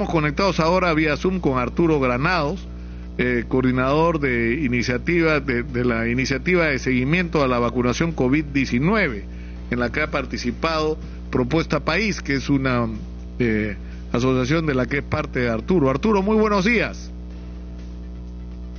Estamos conectados ahora vía Zoom con Arturo Granados, coordinador de la iniciativa de seguimiento a la vacunación COVID-19, en la que ha participado Propuesta País, que es una asociación de la que es parte Arturo. Arturo, muy buenos días.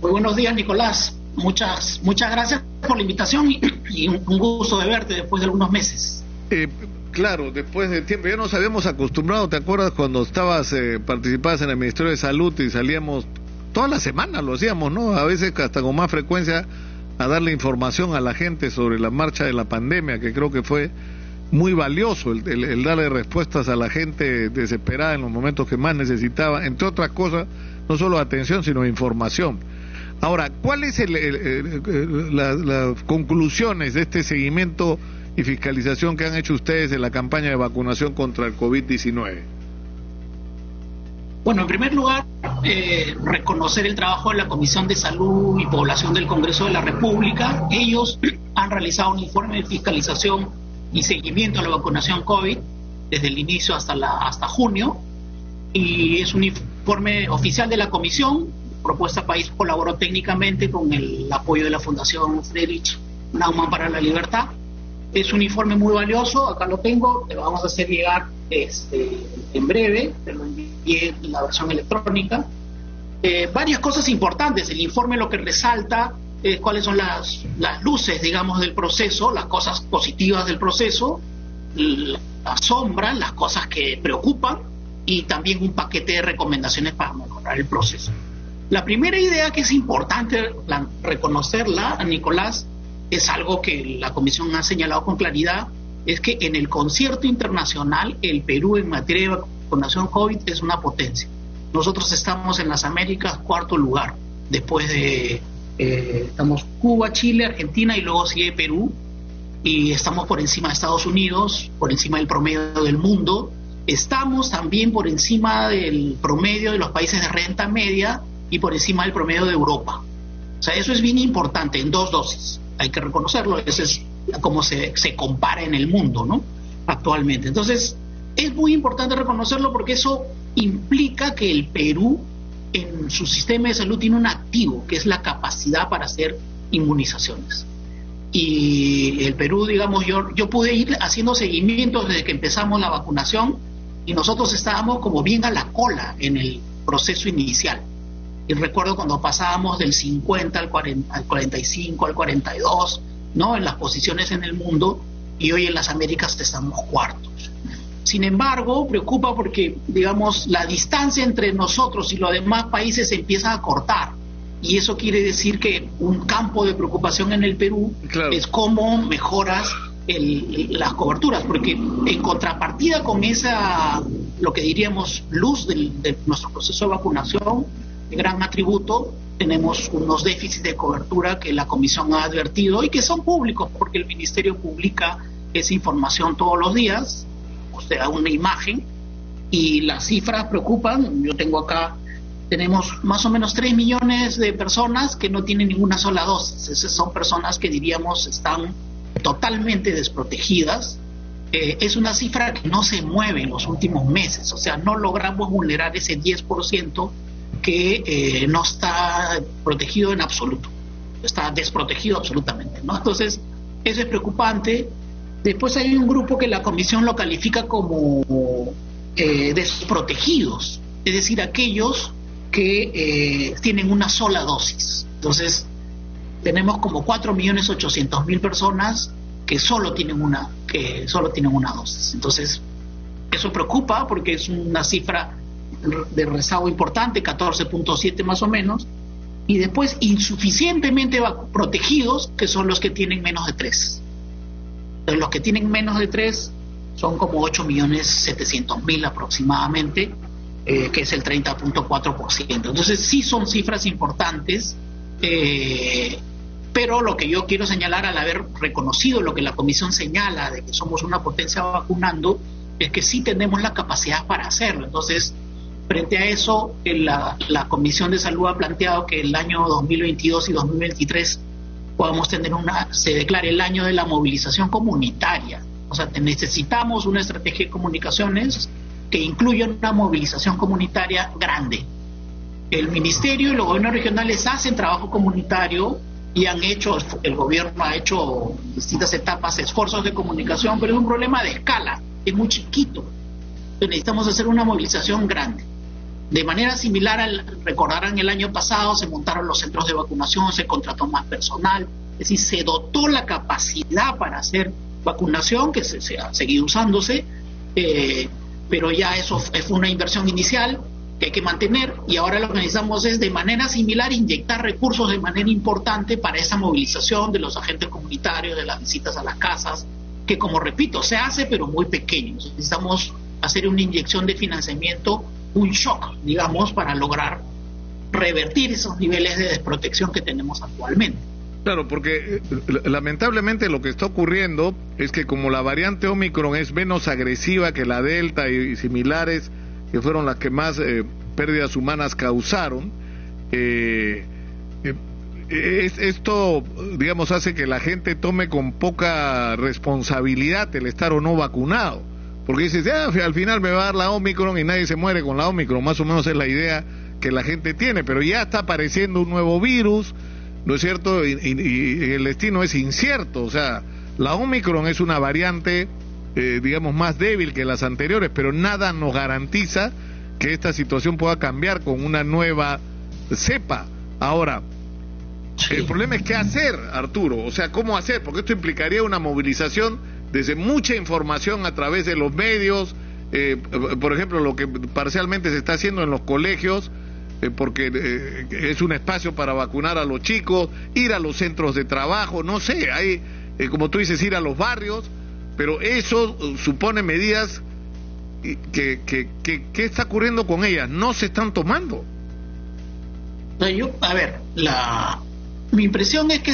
Muy buenos días, Nicolás. Muchas gracias por la invitación y un gusto de verte después de algunos meses. Claro, después de tiempo, ya nos habíamos acostumbrado, ¿te acuerdas cuando participabas en el Ministerio de Salud y salíamos toda la semana, lo hacíamos, ¿no? A veces hasta con más frecuencia a darle información a la gente sobre la marcha de la pandemia, que creo que fue muy valioso el darle respuestas a la gente desesperada en los momentos que más necesitaba, entre otras cosas, no solo atención, sino información. Ahora, ¿cuáles las conclusiones de este seguimiento y fiscalización que han hecho ustedes en la campaña de vacunación contra el COVID-19? Bueno, en primer lugar, reconocer el trabajo de la Comisión de Salud y Población del Congreso de la República. Ellos han realizado un informe de fiscalización y seguimiento a la vacunación COVID desde el inicio hasta junio, y es un informe oficial de la Comisión. Propuesta País colaboró técnicamente con el apoyo de la Fundación Friedrich Naumann para la Libertad. Es un informe muy valioso, acá lo tengo, te lo vamos a hacer llegar en breve, te lo envié en la versión electrónica. Varias cosas importantes, el informe lo que resalta es cuáles son las luces, digamos, del proceso, las cosas positivas del proceso, las sombras, las cosas que preocupan, y también un paquete de recomendaciones para mejorar el proceso. La primera idea que es importante reconocerla, Nicolás, es algo que la Comisión ha señalado con claridad, es que en el concierto internacional el Perú en materia de vacunación COVID es una potencia. Nosotros estamos en las Américas cuarto lugar, después de estamos Cuba, Chile, Argentina y luego sigue Perú, y estamos por encima de Estados Unidos, por encima del promedio del mundo. Estamos también por encima del promedio de los países de renta media y por encima del promedio de Europa. O sea, eso es bien importante, en 2 dosis. Hay que reconocerlo, eso es como se compara en el mundo, ¿no? Actualmente. Entonces, es muy importante reconocerlo porque eso implica que el Perú en su sistema de salud tiene un activo, que es la capacidad para hacer inmunizaciones. Y el Perú, digamos, yo pude ir haciendo seguimientos desde que empezamos la vacunación, y nosotros estábamos como bien a la cola en el proceso inicial. Y recuerdo cuando pasábamos del 50 al 45, al 42, ¿no? En las posiciones en el mundo, y hoy en las Américas estamos cuartos. Sin embargo, preocupa porque, digamos, la distancia entre nosotros y los demás países se empieza a cortar. Y eso quiere decir que un campo de preocupación en el Perú, claro, es cómo mejoras las coberturas, porque en contrapartida con esa, lo que diríamos, luz de nuestro proceso de vacunación, de gran atributo, tenemos unos déficits de cobertura que la Comisión ha advertido y que son públicos porque el Ministerio publica esa información todos los días, o sea, una imagen, y las cifras preocupan. Yo tengo acá, tenemos más o menos 3 millones de personas que no tienen ninguna sola dosis. Esas son personas que diríamos están totalmente desprotegidas. Es una cifra que no se mueve en los últimos meses, o sea, no logramos vulnerar ese 10% que no está protegido en absoluto, está desprotegido absolutamente, ¿no? Entonces, eso es preocupante. Después hay un grupo que la Comisión lo califica como desprotegidos, es decir, aquellos que tienen una sola dosis. Entonces, tenemos como 4.800.000 personas que solo tienen una dosis. Entonces, eso preocupa porque es una cifra de rezago importante, 14.7 más o menos, y después insuficientemente protegidos, que son los que tienen menos de 3. Entonces, los que tienen menos de 3 son como 8.700.000 aproximadamente, que es el 30.4%. Entonces sí son cifras importantes, pero lo que yo quiero señalar, al haber reconocido lo que la Comisión señala de que somos una potencia vacunando, es que sí tenemos la capacidad para hacerlo. Entonces, frente a eso, la Comisión de Salud ha planteado que el año 2022 y 2023 podamos tener se declare el año de la movilización comunitaria. O sea, necesitamos una estrategia de comunicaciones que incluya una movilización comunitaria grande. El ministerio y los gobiernos regionales hacen trabajo comunitario y el gobierno ha hecho en distintas etapas esfuerzos de comunicación, pero es un problema de escala, es muy chiquito. Entonces necesitamos hacer una movilización grande. De manera similar, recordarán el año pasado se montaron los centros de vacunación, se contrató más personal, es decir, se dotó la capacidad para hacer vacunación, que se ha seguido usándose, pero ya eso fue una inversión inicial que hay que mantener, y ahora lo que necesitamos es de manera similar inyectar recursos de manera importante para esa movilización de los agentes comunitarios, de las visitas a las casas, que como repito, se hace pero muy pequeño. Necesitamos hacer una inyección de financiamiento, un shock, digamos, para lograr revertir esos niveles de desprotección que tenemos actualmente. Claro, porque lamentablemente lo que está ocurriendo es que como la variante Omicron es menos agresiva que la Delta y similares, que fueron las que más pérdidas humanas causaron, esto, digamos, hace que la gente tome con poca responsabilidad el estar o no vacunado, porque dices, al final me va a dar la Omicron y nadie se muere con la Omicron, más o menos es la idea que la gente tiene, pero ya está apareciendo un nuevo virus, ¿no es cierto? Y el destino es incierto, o sea, la Omicron es una variante, digamos, más débil que las anteriores, pero nada nos garantiza que esta situación pueda cambiar con una nueva cepa. Ahora, sí, el problema es qué hacer, Arturo, o sea, cómo hacer, porque esto implicaría una movilización desde mucha información a través de los medios, por ejemplo, lo que parcialmente se está haciendo en los colegios, porque es un espacio para vacunar a los chicos, ir a los centros de trabajo, no sé, hay, como tú dices, ir a los barrios, pero eso supone medidas que ¿qué está ocurriendo con ellas? No se están tomando. Mi impresión es que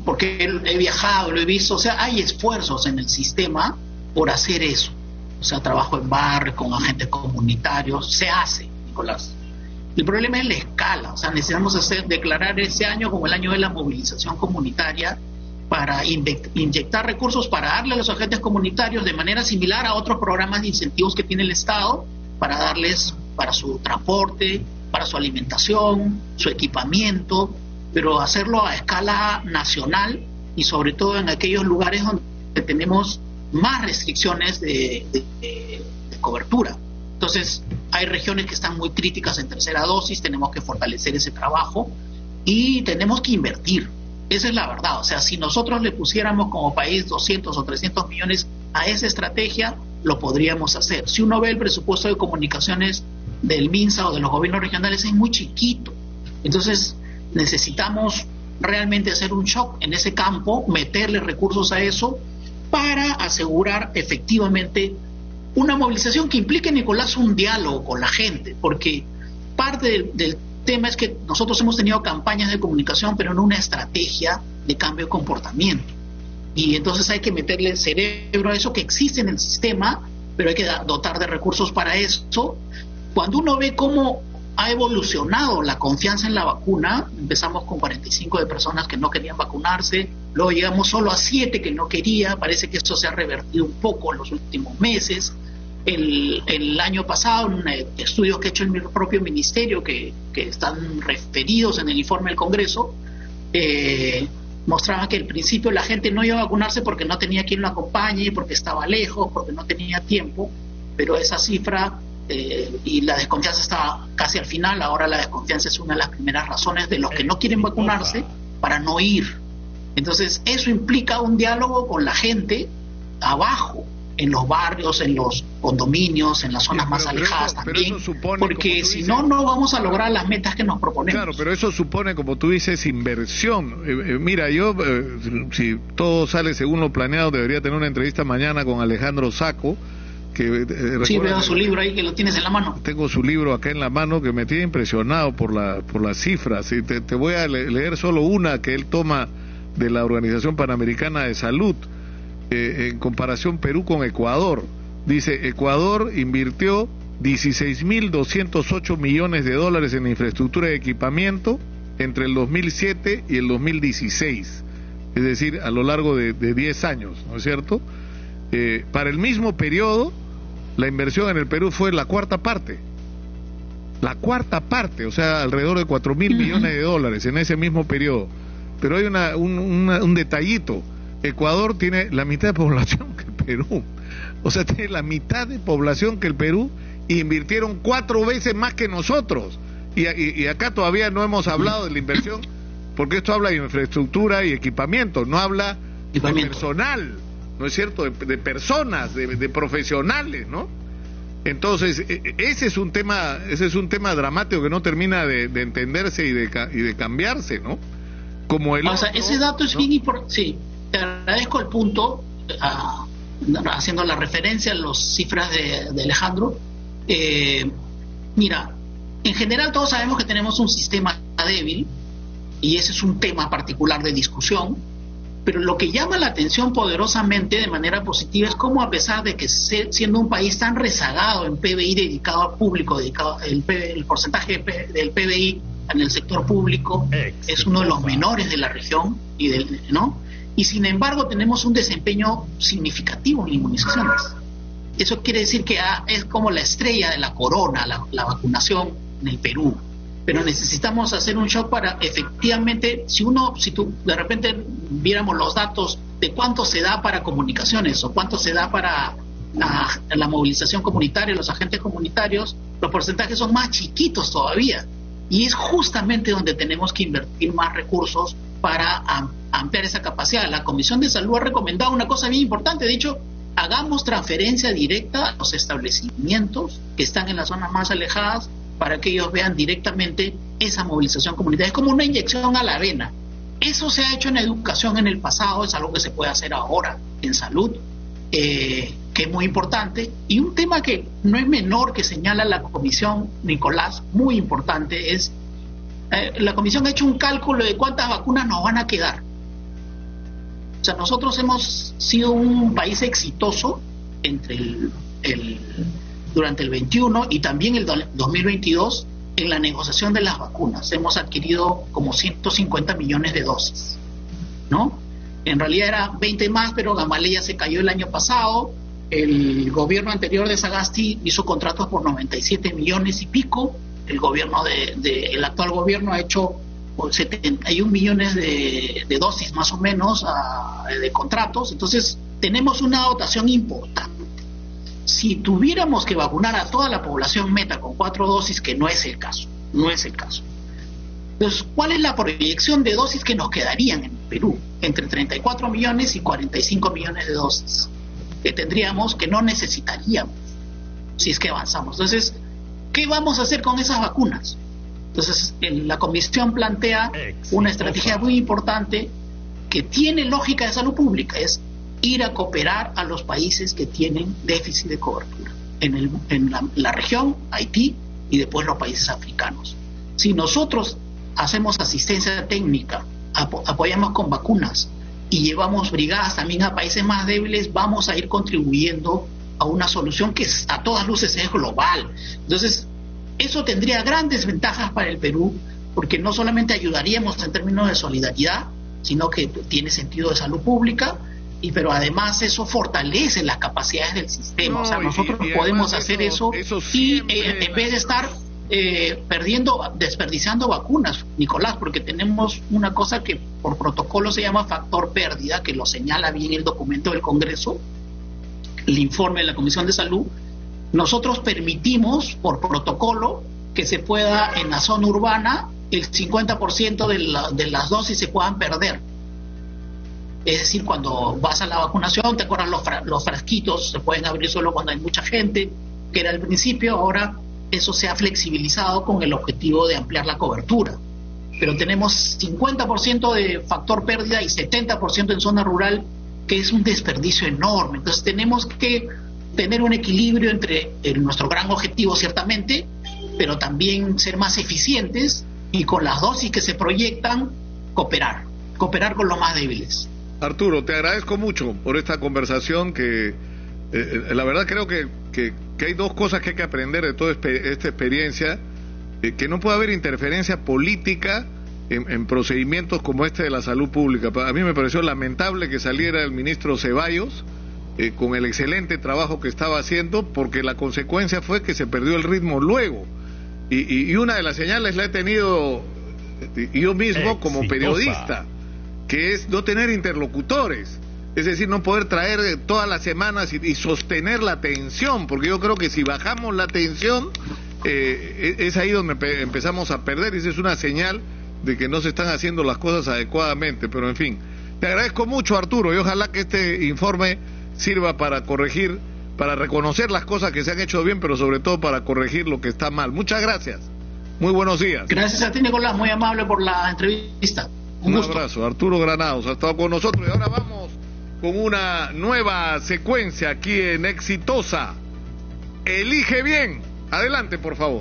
porque he viajado, lo he visto, o sea, hay esfuerzos en el sistema por hacer eso, o sea, trabajo en barrios con agentes comunitarios, se hace, Nicolás. El problema es la escala, o sea, necesitamos declarar ese año como el año de la movilización comunitaria para inyectar recursos para darle a los agentes comunitarios de manera similar a otros programas de incentivos que tiene el Estado, para darles para su transporte, para su alimentación, su equipamiento, pero hacerlo a escala nacional y sobre todo en aquellos lugares donde tenemos más restricciones de cobertura. Entonces, hay regiones que están muy críticas en tercera dosis, tenemos que fortalecer ese trabajo y tenemos que invertir. Esa es la verdad. O sea, si nosotros le pusiéramos como país 200 o 300 millones a esa estrategia, lo podríamos hacer. Si uno ve el presupuesto de comunicaciones del MINSA o de los gobiernos regionales, es muy chiquito. Entonces, necesitamos realmente hacer un shock en ese campo, meterle recursos a eso para asegurar efectivamente una movilización que implique, Nicolás, un diálogo con la gente, porque parte del tema es que nosotros hemos tenido campañas de comunicación, pero no una estrategia de cambio de comportamiento. Y entonces hay que meterle el cerebro a eso que existe en el sistema, pero hay que dotar de recursos para eso. Cuando uno ve cómo ha evolucionado la confianza en la vacuna, empezamos con 45 de personas que no querían vacunarse, luego llegamos solo a 7 que no querían, parece que esto se ha revertido un poco en los últimos meses. El año pasado, en estudios que ha hecho el propio ministerio, que están referidos en el informe del Congreso, mostraban que al principio la gente no iba a vacunarse porque no tenía quien lo acompañe, porque estaba lejos, porque no tenía tiempo, pero esa cifra y la desconfianza estaba casi al final. Ahora la desconfianza es una de las primeras razones de los que no quieren vacunarse para no ir. Entonces eso implica un diálogo con la gente abajo, en los barrios, en los condominios, en las zonas más alejadas también, porque si no, no vamos a lograr las metas que nos proponemos. Claro, pero eso supone, como tú dices, inversión. Mira, yo, si todo sale según lo planeado, debería tener una entrevista mañana con Alejandro Sacco, que sí, veo su libro ahí, que lo tienes en la mano. Tengo su libro acá en la mano, que me tiene impresionado por las cifras, y te voy a leer solo una que él toma de la Organización Panamericana de Salud, en comparación Perú con Ecuador. Dice, Ecuador invirtió 16.208 millones de dólares en infraestructura de equipamiento entre el 2007 y el 2016, es decir, a lo largo de 10 años, ¿no es cierto? Para el mismo periodo, la inversión en el Perú fue la cuarta parte, o sea, alrededor de 4.000 millones de dólares en ese mismo periodo. Pero hay un detallito: Ecuador tiene la mitad de población que el Perú, o sea, tiene la mitad de población que el Perú, y invirtieron 4 veces más que nosotros, y acá todavía no hemos hablado de la inversión, porque esto habla de infraestructura y equipamiento, no habla de personal, ¿no es cierto?, de personas, de profesionales, ¿no? Entonces, ese es un tema dramático que no termina de entenderse y de cambiarse, ¿no? Como el otro, ese dato es, ¿no?, bien importante. Sí, te agradezco el punto, haciendo la referencia a las cifras de Alejandro. Mira, en general todos sabemos que tenemos un sistema débil, y ese es un tema particular de discusión, pero lo que llama la atención poderosamente de manera positiva es cómo, a pesar de que siendo un país tan rezagado en PBI dedicado al público, el porcentaje del PBI en el sector público es uno de los menores de la región, ¿no? Y sin embargo tenemos un desempeño significativo en inmunizaciones. Eso quiere decir que es como la estrella de la corona, la vacunación en el Perú. Pero necesitamos hacer un shock para, efectivamente, si tú de repente viéramos los datos de cuánto se da para comunicaciones o cuánto se da para la movilización comunitaria, los agentes comunitarios, los porcentajes son más chiquitos todavía, y es justamente donde tenemos que invertir más recursos para ampliar esa capacidad. La Comisión de Salud ha recomendado una cosa bien importante: de hecho, hagamos transferencia directa a los establecimientos que están en las zonas más alejadas, para que ellos vean directamente esa movilización comunitaria. Es como una inyección a la vena. Eso se ha hecho en educación en el pasado, es algo que se puede hacer ahora en salud, que es muy importante. Y un tema que no es menor, que señala la comisión, Nicolás, muy importante, es la comisión ha hecho un cálculo de cuántas vacunas nos van a quedar. O sea, nosotros hemos sido un país exitoso durante el 21 y también el 2022 en la negociación de las vacunas. Hemos adquirido como 150 millones de dosis, ¿no? En realidad era 20 más, pero Gamaleya se cayó el año pasado. El gobierno anterior de Sagasti hizo contratos por 97 millones y pico. El gobierno el actual gobierno ha hecho 71 millones de dosis más o menos de contratos. Entonces tenemos una dotación importante. Si tuviéramos que vacunar a toda la población meta con 4 dosis, que no es el caso. Entonces, ¿cuál es la proyección de dosis que nos quedarían en Perú? Entre 34 millones y 45 millones de dosis que tendríamos, que no necesitaríamos si es que avanzamos. Entonces, ¿qué vamos a hacer con esas vacunas? Entonces, la comisión plantea una estrategia muy importante que tiene lógica de salud pública: es ir a cooperar a los países que tienen déficit de cobertura en la región, Haití, y después los países africanos. Si nosotros hacemos asistencia técnica, apoyamos con vacunas y llevamos brigadas también a países más débiles, vamos a ir contribuyendo a una solución que a todas luces es global. Entonces, eso tendría grandes ventajas para el Perú, porque no solamente ayudaríamos en términos de solidaridad, sino que tiene sentido de salud pública, pero además eso fortalece las capacidades del sistema. No, o sea, nosotros podemos hacer eso y en vez de estar desperdiciando vacunas, Nicolás, porque tenemos una cosa que por protocolo se llama factor pérdida, que lo señala bien el documento del Congreso, el informe de la Comisión de Salud. Nosotros permitimos por protocolo que se pueda, en la zona urbana, el 50% de las dosis se puedan perder. Es decir, cuando vas a la vacunación, te acuerdas, los frasquitos se pueden abrir solo cuando hay mucha gente, que era al principio. Ahora eso se ha flexibilizado con el objetivo de ampliar la cobertura. Pero tenemos 50% de factor pérdida y 70% en zona rural, que es un desperdicio enorme. Entonces tenemos que tener un equilibrio entre nuestro gran objetivo, ciertamente, pero también ser más eficientes y con las dosis que se proyectan, cooperar con los más débiles. Arturo, te agradezco mucho por esta conversación que la verdad creo que hay dos cosas que hay que aprender de toda esta experiencia, que no puede haber interferencia política en procedimientos como este de la salud pública. A mí me pareció lamentable que saliera el ministro Ceballos con el excelente trabajo que estaba haciendo, porque la consecuencia fue que se perdió el ritmo luego. Y una de las señales la he tenido yo mismo como periodista, que es no tener interlocutores. Es decir, no poder traer todas las semanas y sostener la tensión, porque yo creo que si bajamos la tensión, es ahí donde empezamos a perder, y esa es una señal de que no se están haciendo las cosas adecuadamente. Pero en fin, te agradezco mucho, Arturo, y ojalá que este informe sirva para corregir, para reconocer las cosas que se han hecho bien, pero sobre todo para corregir lo que está mal. Muchas gracias. Muy buenos días. Gracias a ti, Nicolás, muy amable por la entrevista. Un abrazo. Arturo Granados ha estado con nosotros, y ahora vamos con una nueva secuencia aquí en Exitosa. Elige bien. Adelante, por favor.